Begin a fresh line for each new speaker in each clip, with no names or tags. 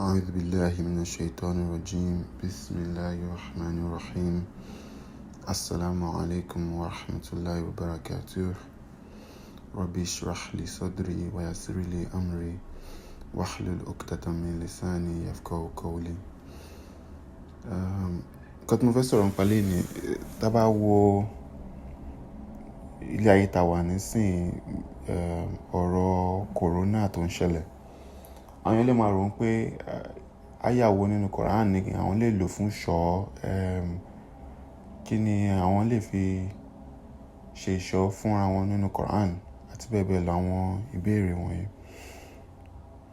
أعوذ بالله من الشيطان الرجيم بسم الله الرحمن الرحيم السلام عليكم ورحمة الله وبركاته ربي اشرح لي صدري ويسر لي أمري واحلل عقدة من لساني يفقهوا قولي. Nǹkan tí mo fẹ́ sọ̀rọ̀ nípa lónìí, tá bá wo ilé ayé tá wà nísìn, ọ̀rọ̀ corona tó ń ṣẹlẹ̀, àwọn èèyàn lè máa rò pé àyà wo nínú Quran ni àwọn lè lò fún ìṣọ́, kí ni àwọn lè fi ṣe ìṣọ́ fúnra wọn nínú Quran àti bẹ́ẹ̀ bẹ́ẹ̀ lọ, àwọn ìbéèrè wọ̀nyí.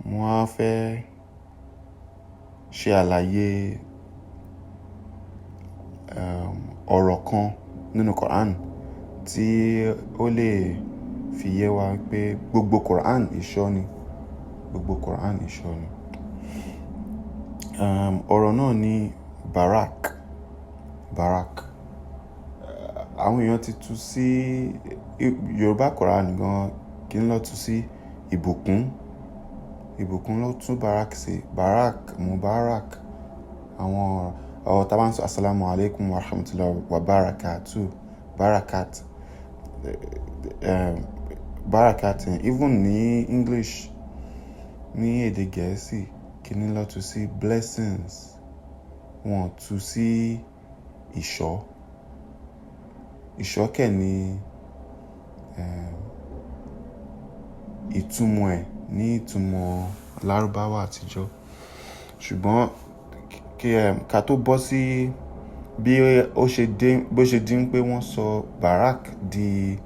Mo á fẹ́ ṣe àlàyé ọ̀rọ̀ kan nínú Quran tí ó lè fi yé wa pé gbogbo Quran ìṣọ́ ni, gbogbo Quran ìṣọ́ ni. Ọ̀rọ̀ náà ni barak. Àwọn èèyàn ti tú sí Yorùbá Quran gan, kí n lọ tú sí ìbùkún ló tún barak sí, barak, mubarak. Àwọn ọ̀rọ̀ tá bá ń sọ assalamu alaikum wa rahmatullahi wa barakatuh, barakat, even ní English, ní èdè Gẹ̀ẹ́sì, kí ni lọ tú sí blessings, wọ́n tú sí ìṣọ́ kẹ̀ ní ìtumọ̀ ẹ̀ ní ìtumọ̀ Lárúbáwá àtijọ́. Ṣùgbọ́n ká tó bọ́ sí bí ó ṣe dín pé wọ́n sọ barak di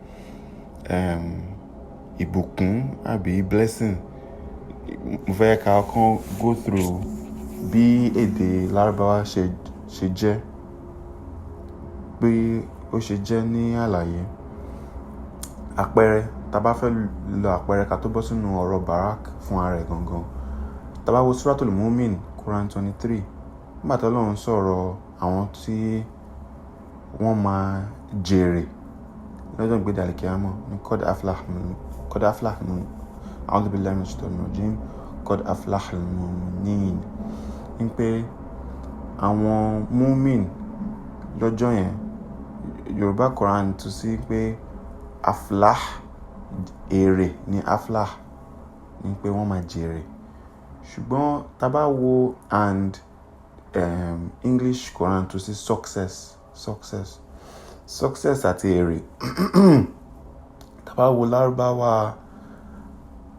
ìbùkún àbí blessing, mo fẹ́ ká kàn go through bí èdè Lárúbáwá ṣe jẹ́, bí ó ṣe jẹ́ ní àlàyé. Àpẹẹrẹ, tá bá fẹ́ lo àpẹẹrẹ ká tó bọ́ sínú ọ̀rọ̀ barak fún ara ẹ̀ gangan. Tá bá wo Suratul Mu'min, Quran 23, nígbà tí Ọlọ́run sọ̀rọ̀ àwọn tí wọ́n máa jèrè lọ́jọ́ ìgbéde àlìkìyámọ̀ ní qad aflaha a'udhu billahi minash shaitanir rajim, qad aflaha al-mu'minin, ní pé àwọn mu'min lọ́jọ́ yẹn, Yorùbá Quran tú sí pé aflah, èrè ní aflah, ní pé wọ́n máa jèrè. Ṣùgbọ́n tá bá wo and English Quran tú sí success àti èrè. Tá bá wo Lárúbáwá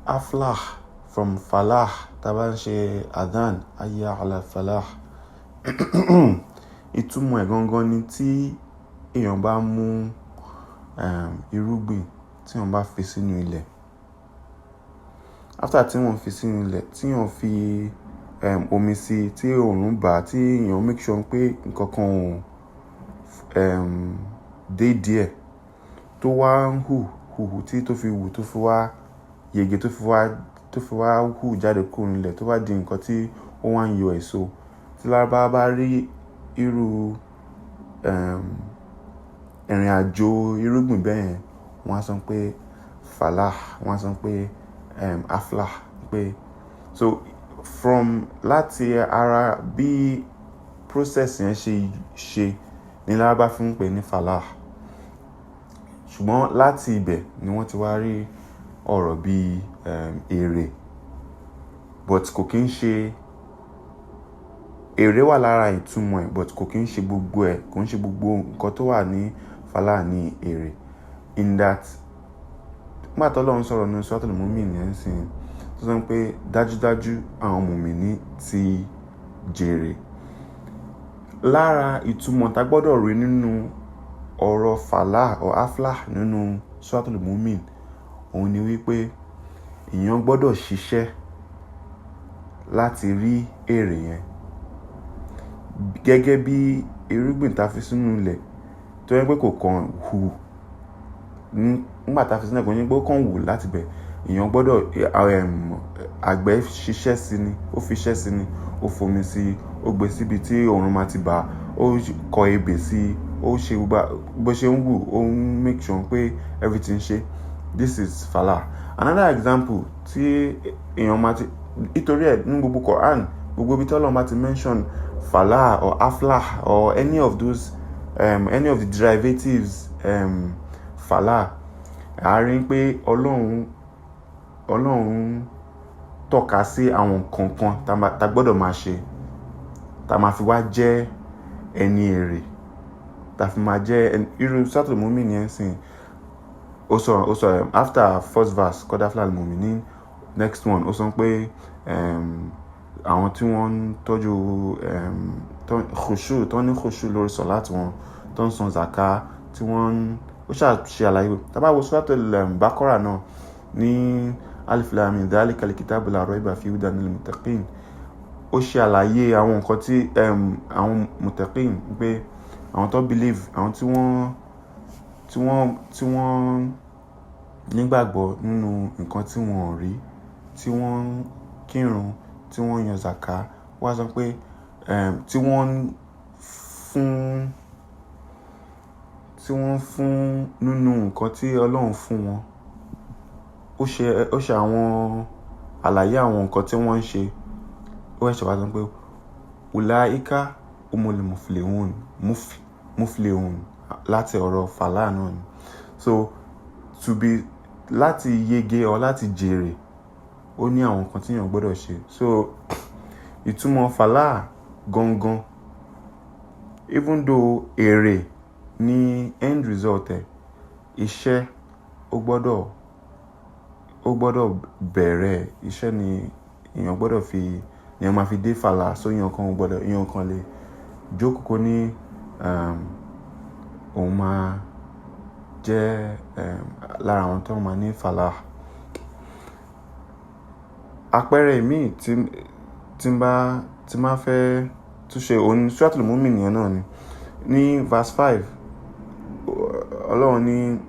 aflah from falah, tá bá ń ṣe adhan hayya ala falah, ìtumọ̀ ẹ̀ gangan ni tí èèyàn bá mú irúgbìn tí wọ́n bá fi sínú ilẹ̀. After tí wọ́n fi sínú ilẹ̀, tí wọ́n fi omi sí, tí òòrùn bá, tí èèyàn make sure pé nǹkan kan ò dé díẹ̀, tó wá ń hù tí tó fi wù, tó fi wá yege, tó fi wá hù jáde kúrò nílẹ̀, tó wá di nǹkan tí ó wá ń yọ èso. Tí Lárúbáwá bá rí irú ìrìn àjò irúgbìn bẹ́ẹ̀ yẹn, wọ́n á sọ pé falah, wọ́n á sọ pé aflah, pé so from láti ara bí process yẹn ṣe ní Lárúbáwá fi ń pè ní falah. Ṣùgbọ́n láti ibẹ̀ ni wọ́n ti wá rí ọ̀rọ̀ bí èrè, but kò kí ń ṣe èrè wà lára ìtumọ̀ ẹ̀, but kò kí ń ṣe gbogbo ẹ̀, kò ń ṣe gbogbo nǹkan tó wà ní falah ní èrè. In that, nígbà tí Ọlọ́run sọ̀rọ̀ ní Suratul Mu'min yẹn sìn, tó sọ pé dájúdájú àwọn mùmínì ti jèrè. Lára ìtumọ̀ tá gbọ́dọ̀ rí nínú ọ̀rọ̀ falah or aflah nínú Suratul Mu'min, òun ni wípé èèyàn gbọ́dọ̀ ṣiṣẹ́ láti rí èrè yẹn. Gẹ́gẹ́ bí irúgbìn tá fi sínú ilẹ̀, tó yẹ pé kò kàn hù nígbà tá fi sínú ẹ̀kọ́, ní pé ó kàn wù láti bẹ̀. Èèyàn gbọ́dọ̀, àgbẹ̀ ṣiṣẹ́ sí ni, ó fi iṣẹ́ sí ni, ó fomi sí, ó gbé síbi tí òòrùn máa ti bà, ó kọ ebè sí, ó ṣe bó ṣe ń wù, ó ń make sure pé everything ṣe. This is falah. Another example tí èèyàn máa ti, nítorí ẹ̀ ní gbogbo Quran gbogbo ibi tí Ọlọ́run bá ti mention falah or aflah or any of those any of the derivatives falah, a rí pé Ọlọ́run tọ́ka sí àwọn kankan tá gbọ́dọ̀ máa ṣe tá máa fi wá jẹ́ ẹni èrè, tá fi máa jẹ́ irú Suratul Mu'minin sìn. Ó sọ after first verse qad aflahal mu'minin, next one ó sọ pé àwọn tí wọ́n ń tọ́jú khushu tó ní khushu lórí sọ̀láàtì wọn, tó ń san zaka, tí wọ́n ó ṣe àlàyé. Tá bá wo Suratul Baqara náà ní alif lam mim dhalikal kitabu la rayba fihi hudan lil muttaqin, ó ṣe àlàyé àwọn nǹkan tí àwọn muttaqin pé àwọn tó believe, àwọn tí wọ́n nígbàgbọ́ nínú nǹkan tí wọ́n rí, tí wọ́n kírun, tí wọ́n yan zaka, wá sọ pé tí wọ́n fún nínú nǹkan tí Ọlọ́run fún wọn. Ó ṣe àwọn àlàyé àwọn nǹkan tí wọ́n ń ṣe. Ó ṣe wá sọ pé ulaika umul muflihun láti ọ̀rọ̀ falah náà ni. So láti yege ọ láti jèrè, ó ní àwọn nǹkan tí èèyàn gbọ́dọ̀ ṣe. So ìtumọ̀ falah gangan, even though èrè ní end result iṣẹ́ ó gbọ́dọ̀ bẹ̀rẹ̀, iṣẹ́ ni èèyàn gbọ́dọ̀ èèyàn máa fi dé falah. So èèyàn kan lè jókòó kó ní òun máa jẹ́ lára àwọn tó máa ní falah. Àpẹẹrẹ míì tí máa fẹ́ túnṣe òun Suratul Mu'minin náà ni ní verse 5. Ọlọ́run ní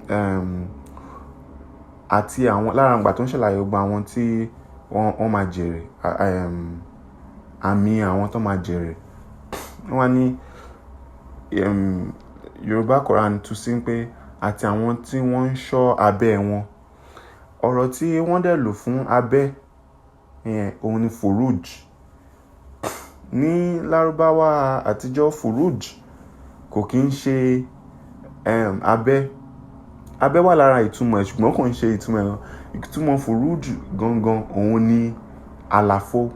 àti àwọn lára àgbà tó ń ṣàlàyé gbogbo àwọn tí wọ́n máa jèrè, àmì àwọn tó máa jèrè. Wọ́n ní Yorùbá Quran tún sí pé àti àwọn tí wọ́n ń ṣọ́ abẹ́ wọn. Ọ̀rọ̀ tí wọ́n dẹ̀ lò fún abẹ́ òun ni furuj. Ní Lárúbáwá àtijọ́ furuj kò kí ń ṣe abẹ́. Abẹ́ wà lára ìtumọ̀ ẹ̀, ṣùgbọ́n kò ń ṣe ìtumọ̀ ẹ̀. Ìtumọ̀ furuj gangan òun ni àlàfo.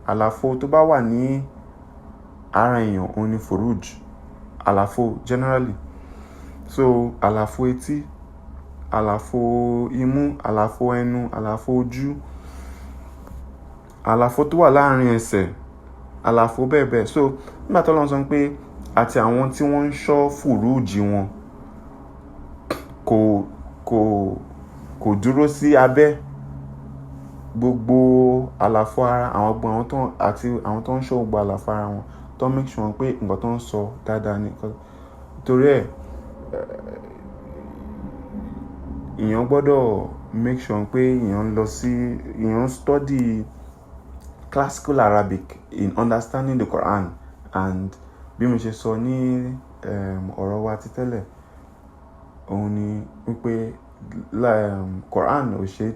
Àlàfo tó bá wà ní ara èèyàn òun ni furuj. Àlàfo generally. So àlàfo etí, àlàfo imú, àlàfo ẹnu, àlàfo ojú, àlàfo tó wà láàrin ẹsẹ̀, àlàfo bẹ́ẹ̀ bẹ́ẹ̀. So nígbà tó lọ́n sọ pé àti àwọn tí wọ́n ń ṣọ́ furuj wọn kò dúró sí abẹ́. Gbogbo àlàfo ara àwọn tó ń ṣọ́ gbogbo àlàfo ara wọn, tó make sure pé nǹkan tó ń sọ dáadáa ni. Torí ẹ̀ èèyàn gbọ́dọ̀ make sure pé èèyàn study classical Arabic in understanding the Quran. And bí mo ṣe sọ ní ọ̀rọ̀ wa ti tẹ́lẹ̀, òun ni wípé Quran ò ṣe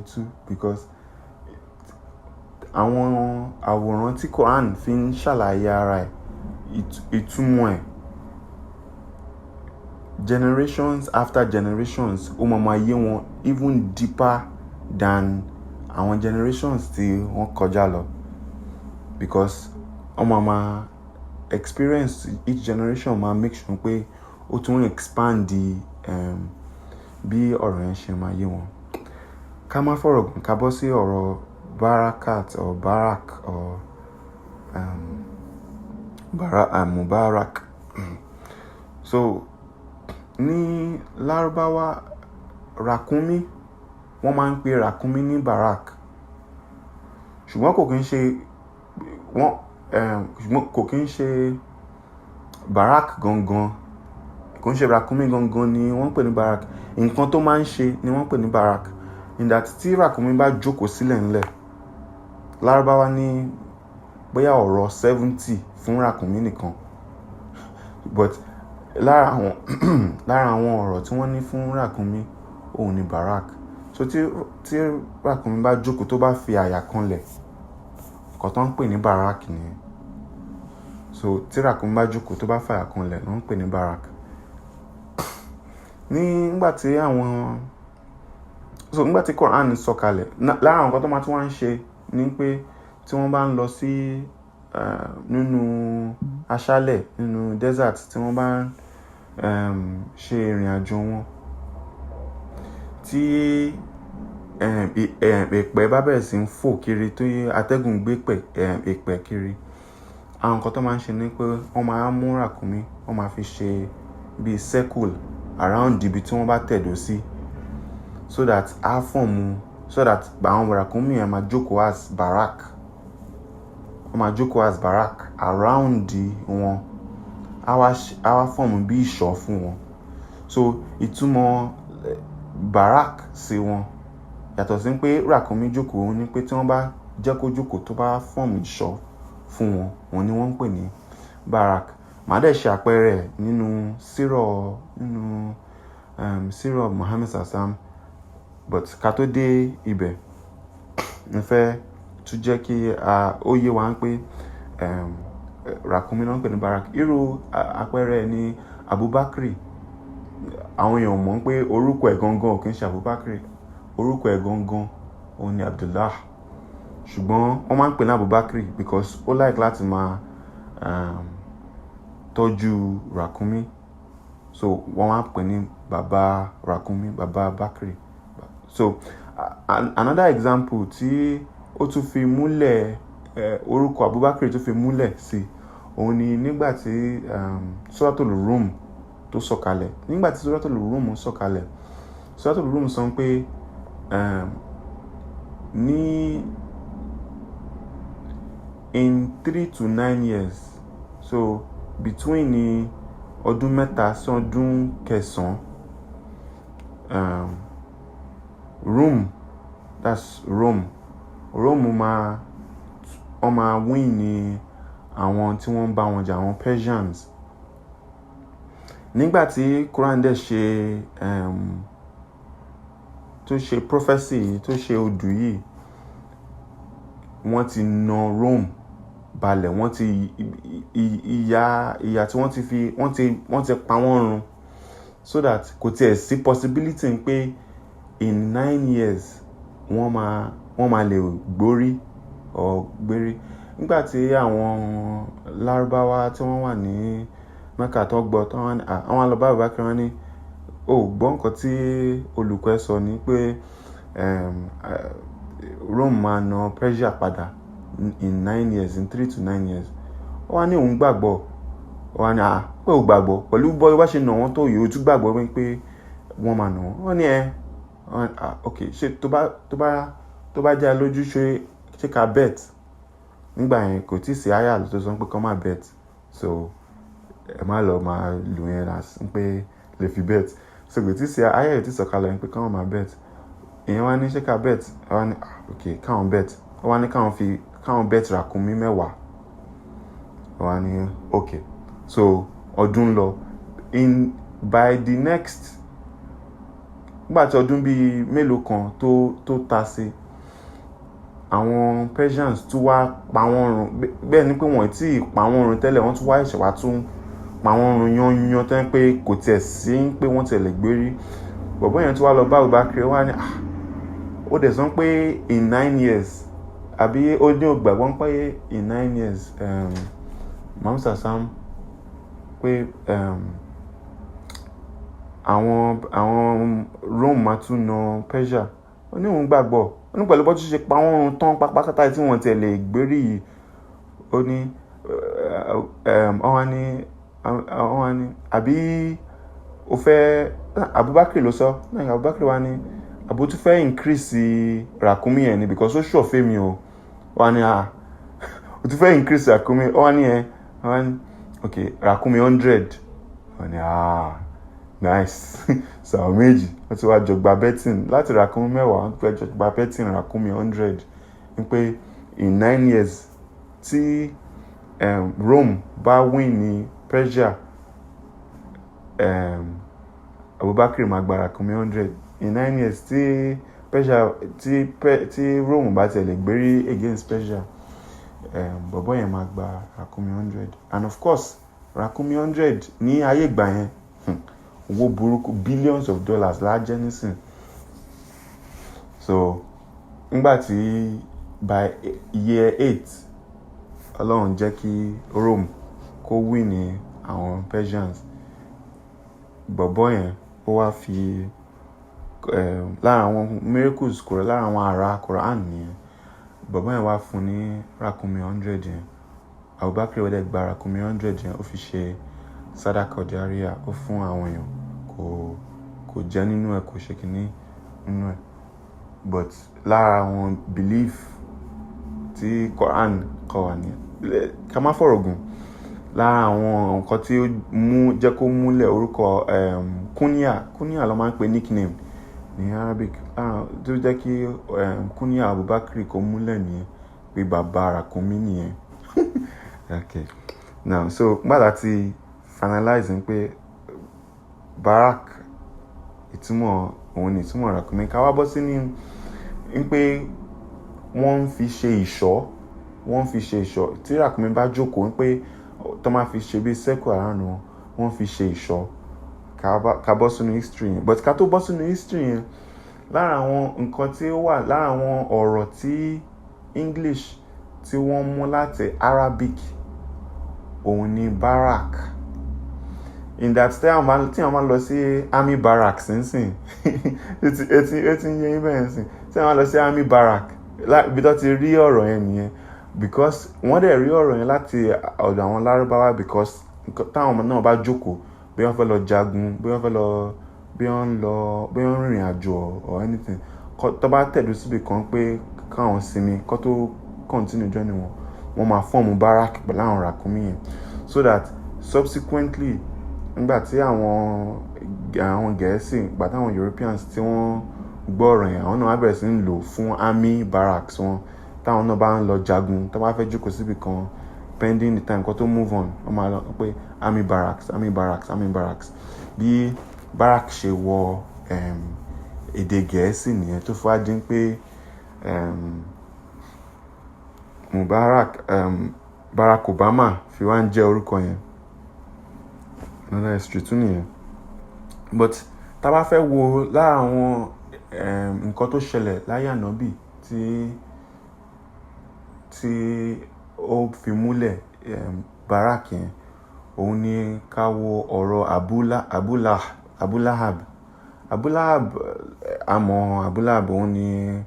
tú because àwọn àwòrán tí Quran fi ń ṣàlàyé ara ẹ̀, ìtumọ̀ ẹ̀, generations after generations ó máa yé wọn even deeper than àwọn generations tí wọ́n kọjá lọ, because wọ́n máa experience each generation máa make sure pé ó tún expand bí ọ̀rọ̀ yẹn ṣe máa yé wọn. Ká má fọ̀rọ̀ gùn, ká bọ́ sí ọ̀rọ̀ barakat or barak or mubarak. So ní Lárúbáwá ràkúnmí, wọ́n máa ń pe ràkúnmí ní barak, ṣùgbọ́n kò kí ń ṣe barak gangan. Kò ń ṣe ràkúnmí gangan ni wọ́n pè ní barak. Nǹkan tó máa ń ṣe ni wọ́n pè ní barak. In that tí ràkúnmí bá jókòó sílẹ̀ ńlẹ̀, Lárúbáwá ní bóyá ọ̀rọ̀ 70 fún ràkúnmí nìkan, but lára àwọn ọ̀rọ̀ tí wọ́n ní fún ràkúnmí òun ni barak. So tí ràkúnmí bá jókòó tó bá fi àyà kanlẹ̀, nǹkan tó ń pè ní barak nìyẹn. So tí ràkúnmí bá jókòó tó bá fàyà kanlẹ̀ ló ń pè ní barak. Nígbà tí Quran sọ̀kalẹ̀, lára àwọn nǹkan tó máa tún wá ń ṣe ni pé tí wọ́n bá ń lọ sí nínú aṣálẹ̀, nínú desert, tí wọ́n bá ń ṣe ìrìn àjò wọn, tí èpẹ̀ bá bẹ̀rẹ̀ sí ń fò kiri, tó atẹ́gùn gbé èpẹ̀ kiri, àwọn nǹkan tó máa ń ṣe ni pé wọ́n máa mú ràkúnmí, wọ́n máa fi ṣe bí circle around ibi tí wọ́n bá tẹ̀dó sí, so that àwọn ràkúnmí yẹn máa jókòó as barak. Wọ́n máa jókòó as barak around wọn, á wá fọ́ọ̀mù bí ìṣọ́ fún wọn. So ìtumọ̀ barak sí wọn yàtọ̀ sí pé ràkúnmí jókòó, ní pé tí wọ́n bá jẹ́ kó jókòó tó bá fọ́ọ̀mù ìṣọ́ fún wọn, òun ni wọ́n ń pè ní barak. Màá dẹ̀ ṣe àpẹẹrẹ nínú sírọ̀ Muhammad Sassam, but ká tó dé ibẹ̀, mo fẹ́ tún jẹ́ kí ó yé wa pé ràkúnmí náà ń pè ní barak. Irú àpẹẹrẹ ni Abubakar. Àwọn èèyàn mọ̀ pé orúkọ ẹ̀ gangan kì í ṣe Abubakar, orúkọ ẹ̀ gangan òun ni Abdullah, ṣùgbọ́n wọ́n máa ń pè ní Abubakar because ó like láti máa tọ́jú ràkúnmí, so wọ́n máa ń pè ní bàbá ràkúnmí, bàbá Bakri. So another example tí ó tún fi múlẹ̀ orúkọ Abubakar tó fi múlẹ̀ sí, òun ni nígbà tí Suratul Rum tó sọ̀kalẹ̀. Nígbà tí Suratul Rum sọ̀kalẹ̀, Suratul Rum sọ pé in 3 to 9 years, so between ní ọdún 3 sí ọdún 9, Rome máa win ní àwọn tí wọ́n bá wọn jà, àwọn Persians. Nígbà tí Quran dẹ̀ tó ṣe prophecy, tó ṣe odù yìí, wọ́n ti na Rome balẹ̀, wọ́n ti ìyà tí wọ́n ti pa wọ́n run, so that kò tiẹ̀ sí possibility pé in 9 years wọ́n máa lè gbérí. Nígbà tí àwọn Lárúbáwá tí wọ́n wà ní Mẹ́kà tó gbọ́, àwọn lọ bá Abubakar, wọ́n ní gbọ́ nǹkan tí olùkọ́ ẹ sọ ni pé Rome máa na Persia padà in 9 years, in 3 to 9 years. Ó wá ní òun gbàgbọ́, ó wá ní pé ó gbàgbọ́ pẹ̀lú bọ́ bá ṣe nà wọ́n tó yìí, ó tún gbàgbọ́ pé wọ́n máa nà wọ́n. Wọ́n ní ok, ṣe tó bá jẹ́ lójú, ṣe ká bet. Nígbà yẹn kò tí ì sí àyà tó sọ pé kọ́ máa bet, so ẹ má lọ máa lù yẹn pé lè fi bet. So kò tí ì sí àyà yìí tí sọ̀kalẹ̀ pé káwọn máa bet. Ìyẹn wá ní ṣe ká bet, wá ní ok káwọn bet. Ó wá ní káwọn bet ràkúnmí 10. Wá ní ok, so ọdún lọ, by the next, nígbà tí ọdún bíi mélòó kan tó ta sí, àwọn Persians tún wá pa wọ́n run. Bẹ́ẹ̀ ni pé wọ́n ti pa wọ́n run tẹ́lẹ̀, wọ́n tún wá ẹ̀ṣẹ̀ wá tún pa wọ́n run yán tẹ́ pé kò tiẹ̀ sí pé wọ́n tiẹ̀ lè gbérí. Bọ̀bọ́ yẹn tún wá lọ bá Abubakar, wá ní ó dẹ̀ sọ pé in 9 years, àbí ó ní ògbàgbọ́ pé in 9 years Muhammad Sassam pé àwọn Rome máa tún na Persia. Ó ní òun gbàgbọ́, ó ní pẹ̀lú bó tún ṣe pa wọ́n run tán pátápátá tí wọ́n tiẹ̀ lè gbérí yìí. Ó ní ọwọ́ ni àbí ó fẹ́, Abubakar ló sọ, Abubakar wá ní àbó tún fẹ́ increase ràkúnmí yẹn ni, because ó ṣọ̀fẹ́ mi o. Wá ní ó tún fẹ́ increase ràkúnmí. Ó wá ní ok ràkúnmí 100. Wá ní nice. So àwọn méjì wọ́n ti wá jọgbà betting láti ràkúnmí 10, wọ́n ti fẹ́ jọgbà betting ràkúnmí 100. Ní pé in 9 years tí Rome bá win ní Persia, Abubakar máa gba ràkúnmí 100. In 9 years tí Rome bá tẹ̀lé gbérí against Persia, bọ̀bọ́ yẹn máa gba ràkúnmí 100 and of course ràkúnmí 100 ní ayé ìgbà yẹn owó burúkú billions of dollars lájẹ́ nísìn. So nígbà tí by year 8 Ọlọ́run jẹ́ kí Rome kó win ní àwọn Persians, bọ̀bọ́ yẹn ó wá fi lára àwọn miracles kúrò lára àwọn àrà Quran nìyẹn. Bọ̀bọ́ yẹn wá fún ní ràkúnmí 100 yẹn. Abubakar wọ́n dẹ̀ gba ràkúnmí 100 yẹn ó fi ṣe sadaka jariya, ó fún àwọn èèyàn, kò jẹ́ nínú ẹ̀, kò ṣe kìíní nínú ẹ̀. But lára àwọn belief tí Quran kọ́ wa ní ká má fọ̀rọ̀ gùn, lára àwọn nǹkan tí ó jẹ́ kó múlẹ̀ orúkọ kúníyà ló máa ń pè nickname ní Arabic, tó jẹ́ kí kúníyà Abubakar kó múlẹ̀ nìyẹn pé bàbá ràkúnmí nìyẹn. Okay, now so gbàdá ti finalize pé barak ìtumọ̀ òun ni ìtumọ̀ ràkúnmí, ká wá bọ́ sí ní pé wọ́n fi ṣe ìṣọ́ tí ràkúnmí bá jókòó pé tó máa fi ṣe bí circle around wọ́n fi ṣe ìṣọ́. Ká bọ́ sínú history yẹn, but ká tó bọ́ sínú history yẹn, lára àwọn nǹkan tí ó wà lára àwọn ọ̀rọ̀ tí English tí wọ́n mú láti Arabic òun ni barak. In that tí wọ́n máa lọ sí army barracks nísìn etí ń yẹ ibẹ̀ nísìn tí wọ́n máa lọ sí army barrack ibi tó ti rí ọ̀rọ̀ yẹn nìyẹn, because wọ́n dẹ̀ rí ọ̀rọ̀ yẹn láti ọ̀dọ̀ àwọn Lárúbáwá, because táwọn ọmọ náà bá jókòó bí wọ́n fẹ́ lọ jagun, bí wọ́n rìnrìn àjò or anything, tó bá tẹ̀dó síbi kan pé káwọn sinmi kó tó continue journey wọ́n máa fọ́ọ̀mù barrack pẹ̀lú àwọn ràkúnmí yẹn, so that subsequently nígbà tí àwọn Gẹ̀ẹ́sì nígbà táwọn Europeans tí wọ́n gbọ́ ọ̀rọ̀ yẹn, àwọn náà wá bẹ̀rẹ̀ sí ń lò fún army barracks wọn táwọn náà bá ń lọ jagun, tó bá fẹ́ jókòó síbi kan pending the time kó tó move on, wọ́n máa lọ pé army barracks. Bí barrack ṣe wọ èdè Gẹ̀ẹ́sì nìyẹn, tó fà dín pé Barack Obama fi wá ń jẹ́ orúkọ yẹn. Another history tún nìyẹn. But tá bá fẹ́ wo lára àwọn nǹkan tó ṣẹlẹ̀ láyé Ànábì tí ó fi múlẹ̀ barak yẹn, òun ni ká wo ọ̀rọ̀ Abu Lahab. Àmọ́ Abu Lahab òun ni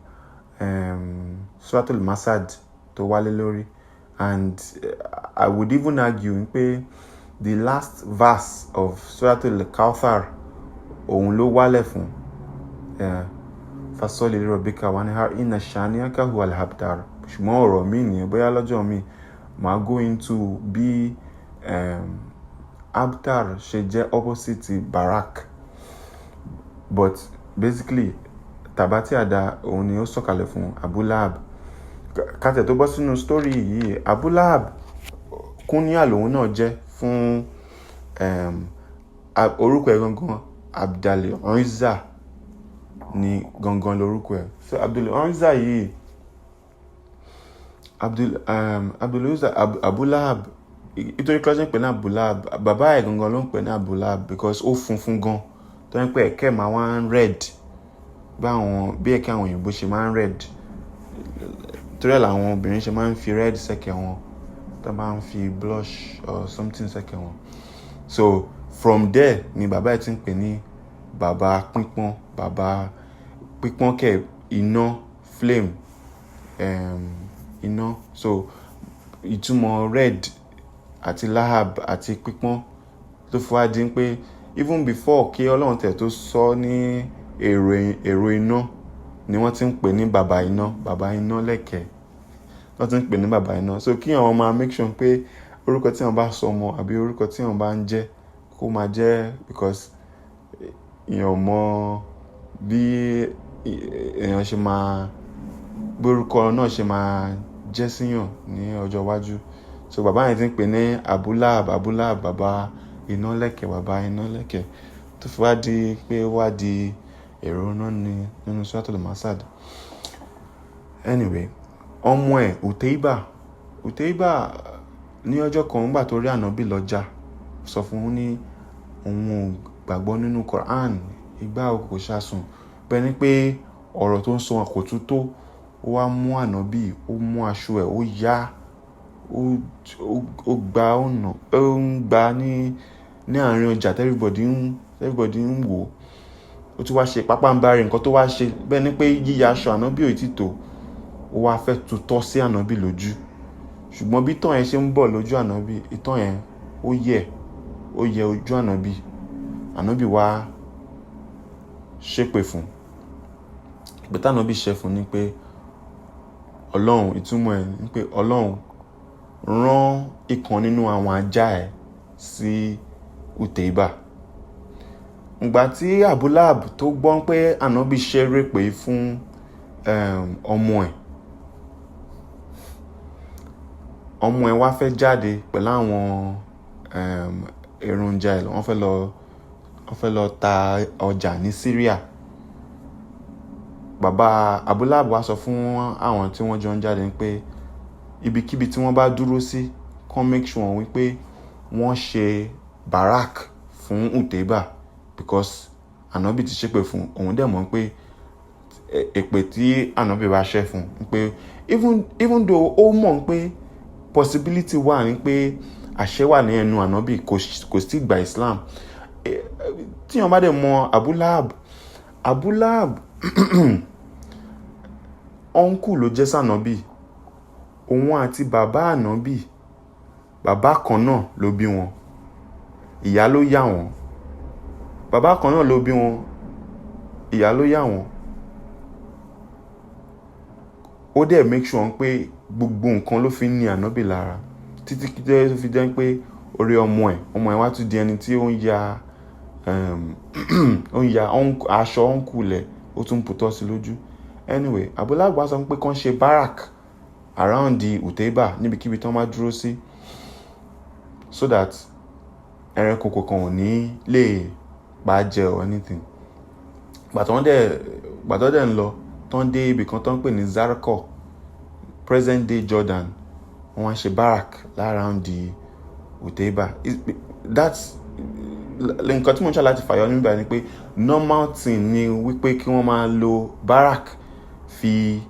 Suratul Masad tó wálé lórí, and I would even argue pé the last verse of Suratul Kawthar òun ló wálẹ̀ fún fasoli li rabbika wanhar inna shani'aka huwal abtar. Ṣùgbọ́n ọ̀rọ̀ mi nìyẹn, bóyá lọ́jọ́ mi màá go into bí abtar ṣe jẹ́ opposite barak, but basically tàbátì àdá òun ni ó sọ̀kalẹ̀ fún Abu Lahab. Kátẹ̀ tó bọ́ sínú story yìí, Abu Lahab kúníyà lòun náà jẹ́ fún orúkọ ẹ̀ gangan Abdul Uzza ni gangan lórúkọ ẹ̀. So Abdul Uzza yìí Abdul Uzza Abu Lahab, nítorí kílọ́sìn pè ní Abu Lahab, bàbá ẹ̀ gangan ló ń pè ní Abu Lahab because ó funfun gan, tó ń pè ẹ̀kẹ́ máa wá ń red bí ẹ̀kẹ́ àwọn òyìnbó ṣe máa ń red, torí ẹ̀ làwọn obìnrin ṣe máa ń fi red sẹ́kẹ̀ wọn tó máa ń fi blush or something sẹ́kẹ̀ wọn. So from there ni bàbá ẹ̀ ti ń pè ní bàbá pípọ́n kẹ̀ iná flame iná. So ìtumọ̀ red àti Lahab àti pípọ́n tó fi wá dín pé even before kí Ọlọ́run tẹ̀ tó sọ ní èrò iná ni wọ́n ti ń pè ní bàbá iná lẹ́kẹ̀ẹ́ wọ́n ti ń pè ní bàbá iná. So kí àwọn máa make sure pé orúkọ tí wọ́n bá sọ ọmọ àbí orúkọ tí wọ́n bá ń jẹ́ kó máa jẹ́, because èèyàn mọ bí èèyàn ṣe máa bí orúkọ náà ṣe máa jẹ́ síyàn ní ọjọ́ iwájú. So bàbá yẹn ti ń pè ní Abu Lahab bàbá iná lẹ́kẹ̀ẹ́ tó fi wá di pé wá di èrò náà nínú Suratul Masad. Anyway, ọmọ ẹ̀ Utaiba Utaiba ní ọjọ́ kan nígbà tó rí ànábì lọ́jà sọ fún un ní òun ò gbàgbọ́ nínú Quran, ìgbà kò ṣàsùn bẹ́ẹ̀ ni pé ọ̀rọ̀ tó ń sọ kò tún tó. Ó wá mú ànábì, ó mú aṣọ ẹ̀, ó yá, ó gba ọ̀nà, ó ń gba ní àárín ọjà everybody ń wò. Ó tún wá ṣe pápánbarì nǹkan tó wá ṣe bẹ́ẹ̀ ni pé yíya aṣọ ànábì ò tí tó. Ó wá fẹ́ tutọ́ sí ànábì lójú. Ṣùgbọ́n bí ìtàn yẹn ṣe ń bọ̀ lójú ànábì, ìtàn yẹn ó yẹ ojú ànábì. Ànábì wá ṣépè fún. Ìgbà tí ànábì ṣẹ́ fún ni pé Ọlọ́run, ìtumọ̀ ẹ̀ ni pé Ọlọ́run rán ìkan nínú àwọn ajá ẹ̀ sí Utaiba. Ìgbà tí Abu Lahab tó gbọ́ pé ànábì ṣépè pé fún ọmọ ẹ̀ wá fẹ́ jáde pẹ̀lú àwọn èròjà ẹ̀, wọ́n fẹ́ lọ ta ọjà ní Syria. Bàbá Abu Lahab wá sọ fún àwọn tí wọ́n jọ ń jáde pé ibikíbi tí wọ́n bá dúró sí kàn make sure wípé wọ́n ṣe barak fún Utaiba because ànábì ti ṣépè fún òun dẹ̀ mọ̀ pé èpè tí ànábì bá ṣẹ́ fún pé even though ó mọ̀ pé possibility wà ní pé àṣẹ wà ní ẹnu ànábì kò sí gba Islam. Tí wọ́n bá dẹ̀ mọ̀ Abu Lahab uncle ló jẹ́ sànábì. Òun àti bàbá ànábì bàbá kan náà ló bí wọn, ìyá ló yà wọ́n. Bàbá kan náà ló bí wọn, ìyá ló yà wọ́n. Ó dẹ̀ make sure pé gbogbo nǹkan ló fi ní ànábì lára títí tó fi jẹ́ pé orí ọmọ ẹ̀ wá tún di ẹni tí ó ń ya aṣọ uncle lẹ̀, ó tún putọ́ sí lójú. Anyway, Abu Lahab wá sọ pé kàn ṣe barak around the Utaiba níbikíbi tí wọ́n máa dúró sí so that ẹranko kankan ò ní lè pa jẹ or anything. Gbàtọ́ dẹ̀ ń lọ tán dé ibì kan tán pè ní Zarqa, present day Jordan, wọ́n wá ṣe barak around the Utaiba. That's nǹkan tí mo ń ṣe láti fàyọ nígbà ni pé normal thing ni wípé kí wọ́n máa lo barak fi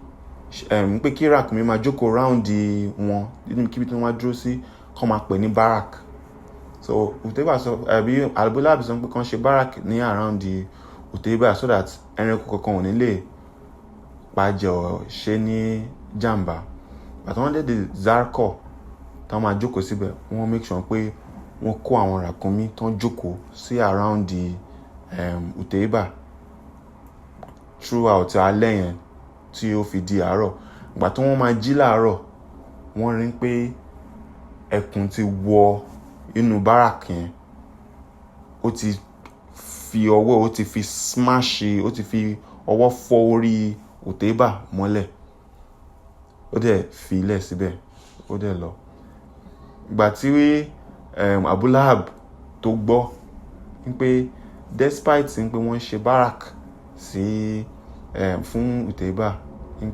pé kí ràkúnmí máa jókòó round wọn níbikíbi tí wọ́n máa dúró sí kọ́ máa pè ní barak. So Utaiba sọ Abu Lahab sọ pé kàn ṣe barak ní around the Utaiba so that ẹranko kankan ò ní lè pàjẹ́ ọ̀ ṣe ní jàǹbá. Àti wọ́n dé Zarqa tí wọ́n máa jókòó síbẹ̀, wọ́n make sure pé wọ́n kó àwọn ràkúnmí tó ń jókòó sí around the Utaiba throughout alẹ́ yẹn tí ó fi di àárọ̀. Ìgbà tí wọ́n máa jí láàárọ̀, wọ́n rí pé ẹkùn ti wọ inú barak yẹn. Ó ti fi ọwọ́, ó ti fi smash, ó ti fi ọwọ́ fọ́ orí Utaiba mọ́lẹ̀. Ó dẹ̀ fi ilẹ̀ síbẹ̀, ó dẹ̀ lọ. Ìgbà tí Abu Lahab tó gbọ́ pé despite pé wọ́n ṣe barak sí fún Utaiba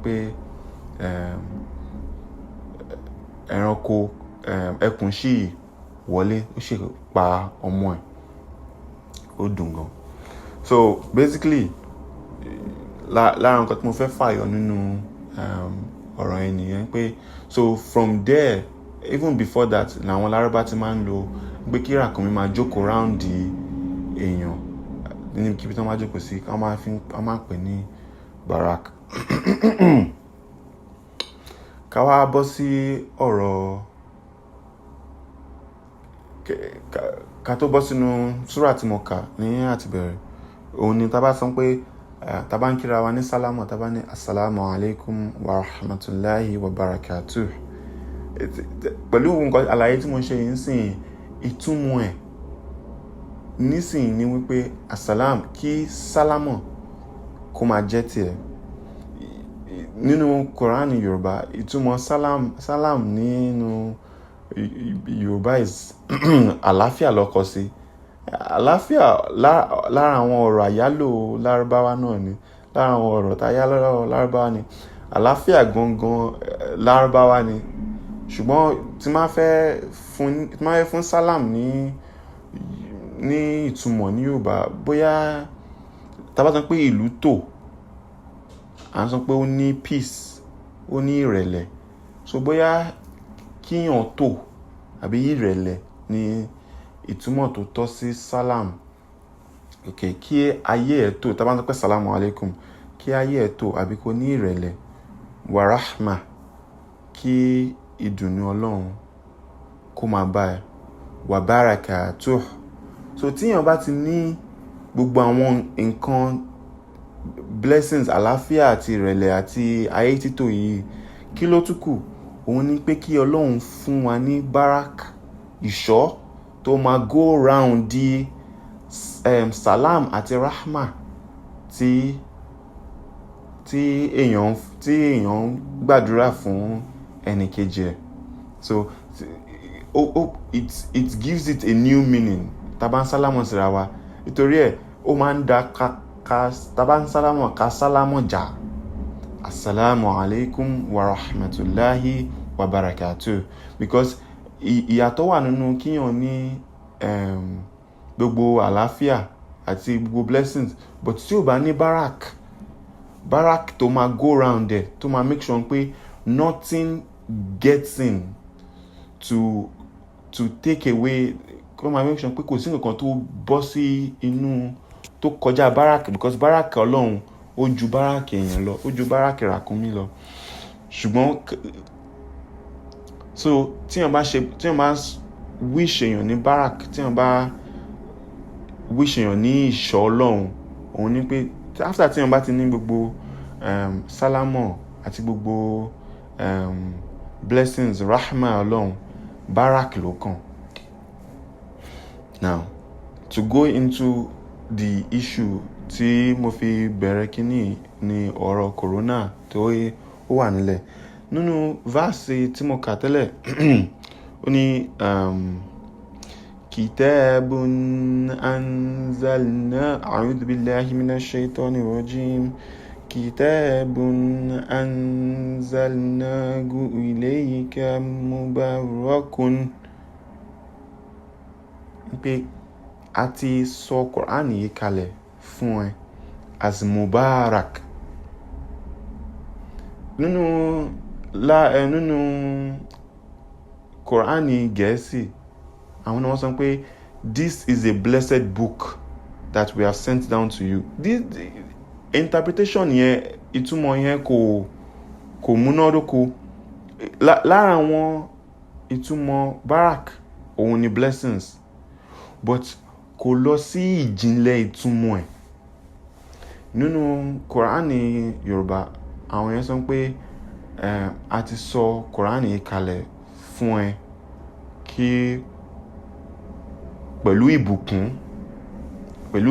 pé ẹranko ẹkùn sì wọlé, ó sì pa ọmọ ẹ̀, ó dùn gan. So basically lára nǹkan tí mo fẹ́ fàyọ nínú ọ̀rọ̀ yẹn nìyẹn pé so from there even before that làwọn Lárúbá ti máa ń lo pé kí ràkúnmí máa jókòó round èèyàn níbikíbi tí wọ́n máa jókòó sí, wọ́n máa pè ní barak. Ká wá bọ́ sí ọ̀rọ̀ ká tó bọ́ sínú súrà tí mo kà ní àtìbẹ̀rẹ̀. Òun ni tá bá sọ pé tá bá ń kíra wa ní sálámọ̀, tá bá ní assalamu alaikum wa rahmatullahi wa barakatuh. Pẹ̀lú nǹkan àlàyé tí mo ṣe yìí sìn, ìtumọ̀ ẹ̀ nísìn ni wípé assalam, kí sálámọ̀ kó máa jẹ́ tiẹ̀. Nínú Quran Yorùbá, ìtumọ̀ salam nínú Yorùbá is àlàáfíà lọ́kọ sí. Àlàáfíà lára àwọn ọ̀rọ̀ àyálò Lárúbáwá náà ni, lára àwọn ọ̀rọ̀ táyálò Lárúbáwá ni. Àlàáfíà gangan Lárúbáwá ni. ṣùgbọ́n tí máa fẹ́ fún salam ní ìtumọ̀ ní Yorùbá, bóyá tá bá sọ pé ìlú tò, à ń sọ pé ó ní peace, ó ní ìrẹ̀lẹ̀. So bóyá kíyàn tò àbí ìrẹ̀lẹ̀ ni ìtumọ̀ tó tọ́ sí salam. Okay, kí ayé ẹ̀ tò, tá bá sọ pé salamu alaikum, kí ayé ẹ̀ tò àbí kó ní ìrẹ̀lẹ̀. Wa rahma, kí ìdùnnú Ọlọ́run kó máa bá ẹ. Wa barakatuh. So tíyàn bá ti ní gbogbo àwọn nǹkan blessings, àlàáfíà àti ìrẹ̀lẹ̀ àti ayé títò yìí, kí ló tún kù? Òun ni pé kí Ọlọ́run fún wa ní barak, ìṣọ́ tó máa go round di salam àti rahma tí èèyàn gbàdúrà fún ẹnìkejì ẹ̀. So it gives it a new meaning tá bá ń sálámọ̀ síra wa. Nítorí ẹ̀ ó máa ń da tá bá ń sálámọ̀ ká sálámọ̀ jà. Assalamu alaikum wa rahmatullahi wa barakatuh. Because ìyàtọ̀ wà nínú kíyàn ní gbogbo àlàáfíà àti gbogbo blessings, but tí ó bá ní barak tó máa go round there, tó máa make sure pé nothing gets in to take away, kó máa make sure pé kò sí nǹkan tó bọ́ sí inú tó kọjá barak, because barak Ọlọ́run ó ju barak èèyàn lọ, ó ju barak ràkúnmí lọ. Ṣùgbọ́n so tíyàn bá wish èèyàn ní barak, tíyàn bá wish èèyàn ní ìṣọ́ Ọlọ́run, òun ni pé after tíyàn bá ti ní gbogbo sálámọ̀ àti gbogbo blessings, rahma Ọlọ́run, barak ló kàn. Now, to go into the issue tí mo fi bẹ̀rẹ̀ kíní ní ọ̀rọ̀ corona tó wà nílẹ̀. Nínú verse tí mo kà tẹ́lẹ̀, ó ní kitabun anzalna, a'udhu billahi minash shaitani rajim, kitabun anzalnahu ilayka mubarakun. Pé a ti sọ Quran yìí kalẹ̀ fún ẹ as mubarak. Nínú Quran Gẹ̀ẹ́sì, àwọn náà wọ́n sọ pé this is a blessed book that we have sent down to you. This interpretation yẹn, ìtumọ̀ yẹn kò múnádóko. Lára àwọn ìtumọ̀ barak òun ni blessings, but kò lọ sí ìjìnlẹ̀ ìtumọ̀ ẹ̀. Nínú Quran Yorùbá, àwọn yẹn sọ pé a ti sọ Quran yìí kalẹ̀ fún ẹ kí pẹ̀lú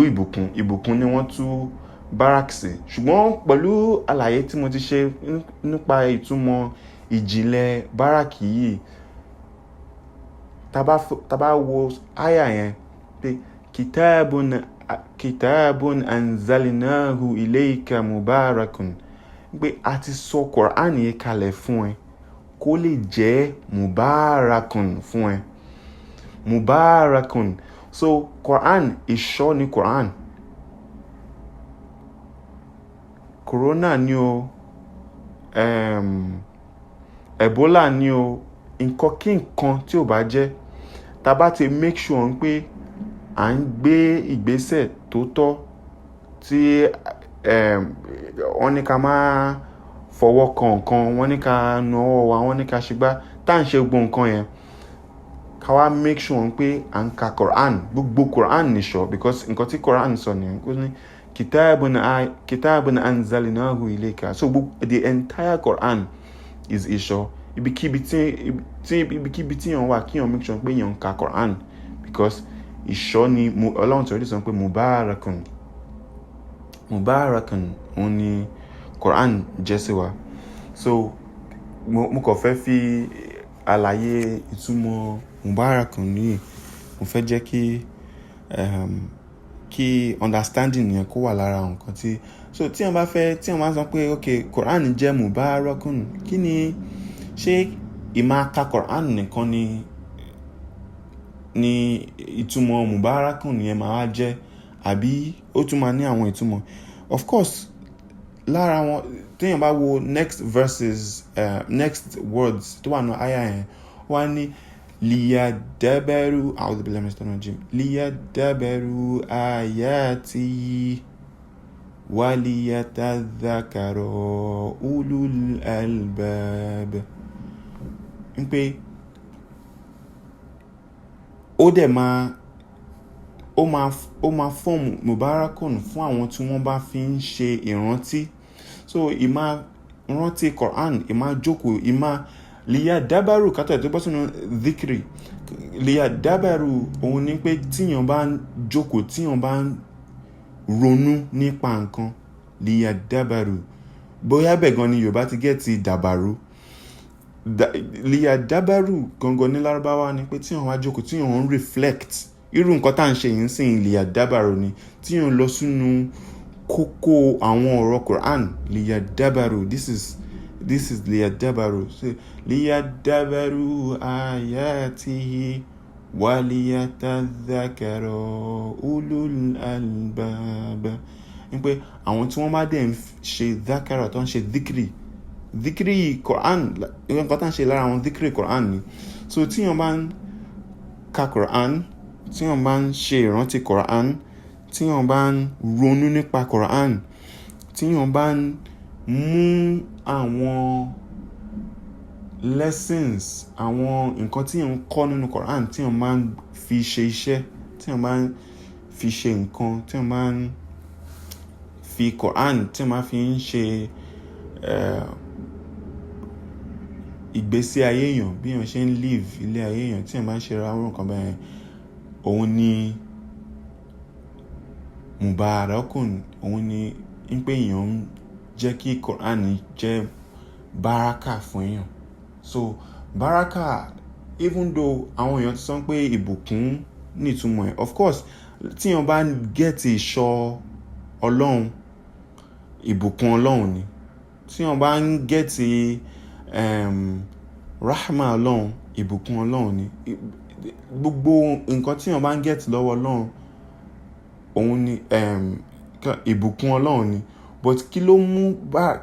ìbùkún ni wọ́n tú barak sí. Ṣùgbọ́n pẹ̀lú àlàyé tí mo ti ṣe nípa ìtumọ̀ ìjìnlẹ̀ barak yìí, tá bá wo àyà yẹn pé kitabun anzalnahu ilayka mubarakun, pé a ti sọ Quran yìí kalẹ̀ fún ẹ kó lè jẹ́ mubarakun fún ẹ. Mubarakun. So Quran, ìṣọ́ ni Quran. Corona ni o, Ebola ni o, nǹkan kí nǹkan tí ò bá jẹ́, tá bá ti make sure pé à ń gbé ìgbésẹ̀ tó tọ́, tí wọ́n ní ká máa fọwọ́ kan nǹkan, wọ́n ní ká nu ọwọ́ wa, wọ́n ní ká ṣègbà, tá à ń ṣe gbogbo nǹkan yẹn, ká wá make sure pé à ń ka Quran, gbogbo Quran nìṣọ́, because nǹkan tí Quran sọ nìyẹn, kó ní kitabun anzalnahu ilayka. So the entire Quran is ìṣọ́. Ibikíbi tí yàn wà, kí yàn make sure pé yàn ń ka Quran, because ìṣọ́ ni Ọlọ́run tí ó sọ pé mubarakun òun ni Quran jẹ́ sí wa. So mo kàn fẹ́ fi àlàyé ìtumọ̀ mubarakun yìí, mo fẹ́ jẹ́ kí understanding yẹn kó wà lára nǹkan tí, so tí wọ́n bá sọ pé okay, Quran jẹ́ mubarakun, kí ni, ṣé ìmá ka Quran nìkan ni ìtumọ̀ mubarakun yẹn máa wá jẹ́, àbí ó tún máa ní àwọn ìtumọ̀. Of course, lára wọn téèyàn bá wo next verses, next words tó wà ní àyà yẹn, wọ́n ní liyadabaru a'udhu billahi minash shaitanir rajim liyadabaru ayati waliyatadhakara ulul albab. ń pé ó máa fọ́ọ̀mù mubarakun fún àwọn tí wọ́n bá fi ń ṣe ìrántí. So ìmá rántí Quran, ìmá jókòó, ìmá liyadabaru kátà tó bọ́ sínú dhikri. Liyadabaru òun ni pé tíyàn bá ń jókòó, tíyàn bá ń ronú nípa nǹkan, liyadabaru. Bóyá bẹ́ẹ̀ gan ni Yorùbá ti gẹ́ ti dàbàrú. Liyadabaru gangan ní Lárúbáwá ni pé tíyàn wá jókòó, tíyàn ń reflect. Irú nǹkan tá à ń ṣe yìí ń sìn liyadabaru ni. Tíyàn lọ sínú kókó àwọn ọ̀rọ̀ Quran, liyadabaru. This is liyadabaru. So, liyadabaru ayatihi waliyatadhakara ulul albab. Ń pé àwọn tí wọ́n bá dẹ̀ ń ṣe dhakara, tó ń ṣe dhikri Quran, nǹkan tá à ń ṣe lára àwọn dhikri Quran ni. So tíyàn bá ń ka Quran, tíyàn bá ń ṣe ìrántí Quran, tíyàn bá ń ronú nípa Quran, tíyàn bá ń mú àwọn lessons, àwọn nǹkan tíyàn ń kọ́ nínú Quran, tíyàn bá ń fi ṣe iṣẹ́, tíyàn bá ń fi ṣe nǹkan, tíyàn bá ń fi Quran, tíyàn bá fi ń ṣe ìgbésí ayé èèyàn, bí èèyàn ṣe ń live ilé ayé èèyàn, tíyàn bá ń ṣe ra orúkọ bẹ́ẹ̀, òun ni mubarakun. Òun ni ń pé èèyàn ń jẹ́ kí Quran jẹ́ baraka fún èèyàn. So baraka, even though àwọn èèyàn ti sọ pé ìbùkún ní ìtumọ̀ ẹ̀, of course tíyàn bá get ìṣọ́ Ọlọ́run, ìbùkún Ọlọ́run ni. Tíyàn bá ń get rahma Ọlọ́run, ìbùkún Ọlọ́run ni. Gbogbo nǹkan tíyàn bá ń get lọ́wọ́ Ọlọ́run, òun ni ìbùkún Ọlọ́run ni. But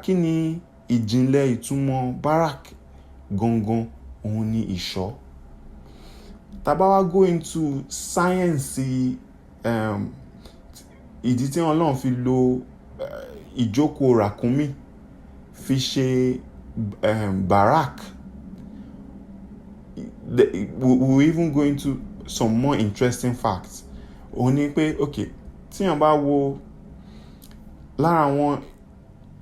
kí ni ìjìnlẹ̀ ìtumọ̀ barak gangan? Òun ni ìṣọ́. Tá bá wá go into science, ìdí tí Ọlọ́run fi lo ìjókòó ràkúnmí fi ṣe barak, we'll even go into some more interesting facts. Òun ni pé okay, tíyàn bá wo lára àwọn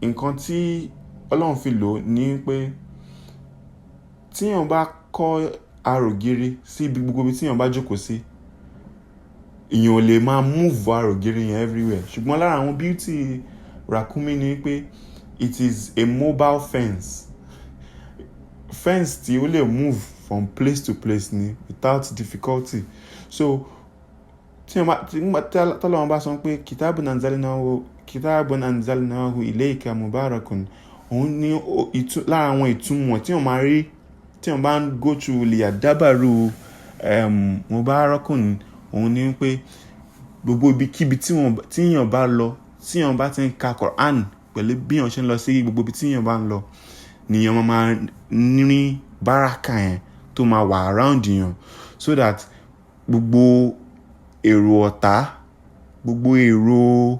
nǹkan tí Ọlọ́run fi lò ní pé tíyàn bá kọ́ àrògiri sí gbogbo ibi tíyàn bá jókòó sí, èèyàn ò lè máa move àrògiri yẹn everywhere. Ṣùgbọ́n lára àwọn beauty ràkúnmí ni pé it is a mobile fence tí ó lè move from place to place ni without difficulty. So tọ́lọ́run bá sọ pé kitabun anzalnahu ilayka mubarakun, òun ni lára àwọn ìtumọ̀ tí wọ́n máa rí tí wọ́n bá ń go through liyadabaru mubarakun. Òun ni pé gbogbo ibikíbi tíyàn bá lọ, tíyàn bá ti ń ka Quran, pẹ̀lú bí yàn ṣe ń lọ sí gbogbo ibi tíyàn bá ń lọ, nìyàn máa ní baraka yẹn tó máa wà around yàn, so that gbogbo èrò ọ̀tá, gbogbo èrò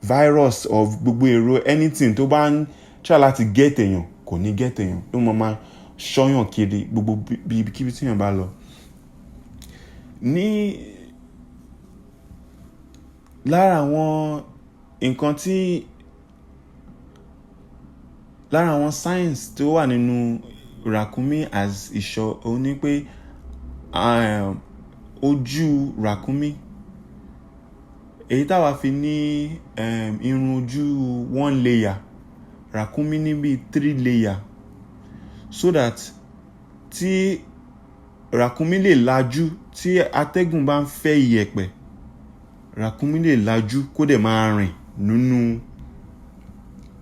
virus of gbogbo èrò anything tó bá ń try láti get èèyàn kò ní get èèyàn, ló máa ṣọ́yàn kiri gbogbo ibikíbi tíyàn bá lọ. Ní lára àwọn nǹkan lára àwọn science tó wà nínú ràkúnmí as ìṣọ́, òun ni pé ojú ràkúnmí, èyí táwa fi ní irun ojú 1 layer, ràkúnmí ní bí 3 layer, so that tí ràkúnmí lè lajú, tí atẹ́gùn bá ń fẹ́ iyẹ̀pẹ̀, ràkúnmí lè lajú kó dẹ̀ máa rìn nínú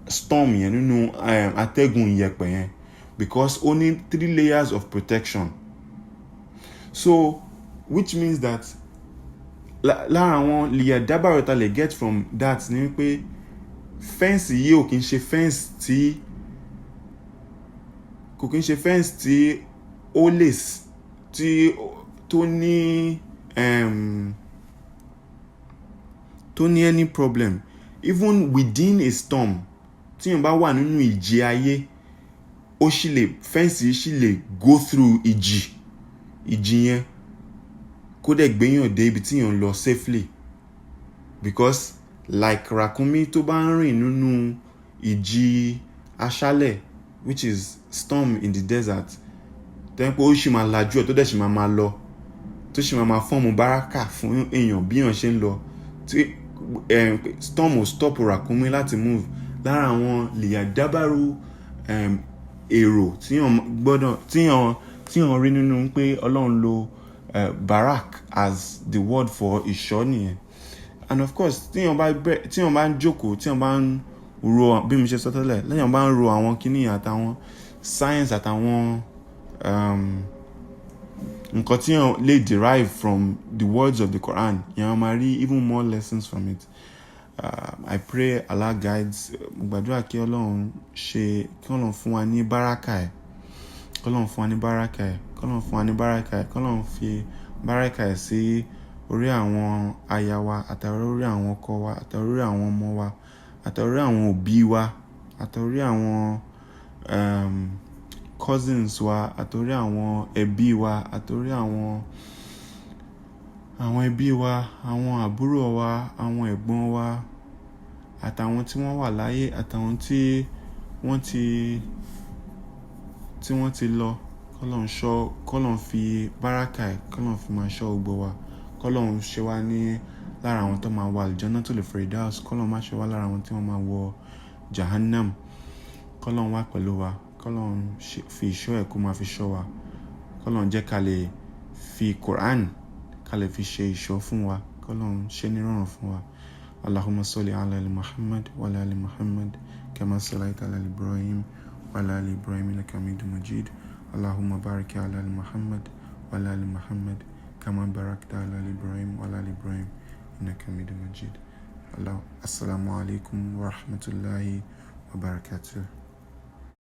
storm yẹn, nínú atẹ́gùn iyẹ̀pẹ̀ yẹn. because only 3 layers of protection. So which means that lára àwọn liyadabaru ta lè get from that ni pé fence yìí ò kí ń ṣe fence tí ó lè tí tó ní any problem. Even within a storm, tí yàn bá wà nínú ìjì ayé, fence yìí ṣì lè go through ìjì yẹn kó dẹ̀ gbéyàn dé ibi tí yàn lọ safely, because like ràkúnmí tó bá ń rìn nínú ìjì aṣálẹ̀, which is storm in the desert, tẹ́ pé ó ṣì máa lajú ẹ̀ tó dẹ̀ ṣì máa lọ, tó ṣì máa fọ́ọ̀mù báràkà fún èèyàn bí èèyàn ṣe ń lọ, tí storm ò stop ràkúnmí láti move. Lára àwọn liyadabaru èrò tí yàn rí nínú pé Ọlọ́run lo barak as the word for ìṣọ́ nìyẹn. And of course tí yàn bá ń jókòó, tí yàn bá ń ro, bí mo ṣe sọ tẹ́lẹ̀, lẹ́yìn bá ń ro àwọn kíní àtàwọn science àtàwọn nǹkan tí yàn lè derive from the words of the Quran, yàn máa rí even more lessons from it. I pray Allah guides. Gbàdúrà kí Ọlọ́run fún wa ní báràkà ẹ̀, k'Ọlọ́run fún wa ní báràkà ẹ̀, k'Ọlọ́run fi báràkà ẹ̀ sí orí àwọn aya wa, àtàrí orí àwọn ọkọ wa, àtàrí orí àwọn ọmọ wa, àtàrí orí àwọn òbí wa, àtàrí àwọn cousins wa, àtàrí àwọn ẹbí wa, àtàrí àwọn ẹbí wa, àwọn àbúrò wa, àwọn ẹ̀gbọ́n wa, àtàwọn tí wọ́n wà láyé, àtàwọn tí wọ́n ti lọ. K'Ọlọ́run fi báràkà ẹ̀, k'Ọlọ́run fi máa ṣọ́ gbogbo wa. K'Ọlọ́run ṣe wá ní lára àwọn tó máa wọ Al-Jannatul Firdaus. K'Ọlọ́run má ṣe wá lára àwọn tí wọ́n máa wọ Jahannam. K'Ọlọ́run wà pẹ̀lú wa. K'Ọlọ́run fi ìṣọ́ ẹ̀ kó máa fi ṣọ́ wa. K'Ọlọ́run jẹ́ ká lè fi Quran ká lè fi ṣe ìṣọ́ fún wa. K'Ọlọ́run ṣe ní rọrùn fún wa. Allahumma salli ala Muhammad wa ala ali Muhammad kama sallaita ala Ibrahim wa ala ali Ibrahim innaka Hamidum Majid. Allahumma barik ala Muhammad wa ala ali Muhammad kama barakta ala Ibrahim wa ala ali Ibrahim innaka Hamidum Majid. Assalamu alaikum wa rahmatullahi wa barakatuh.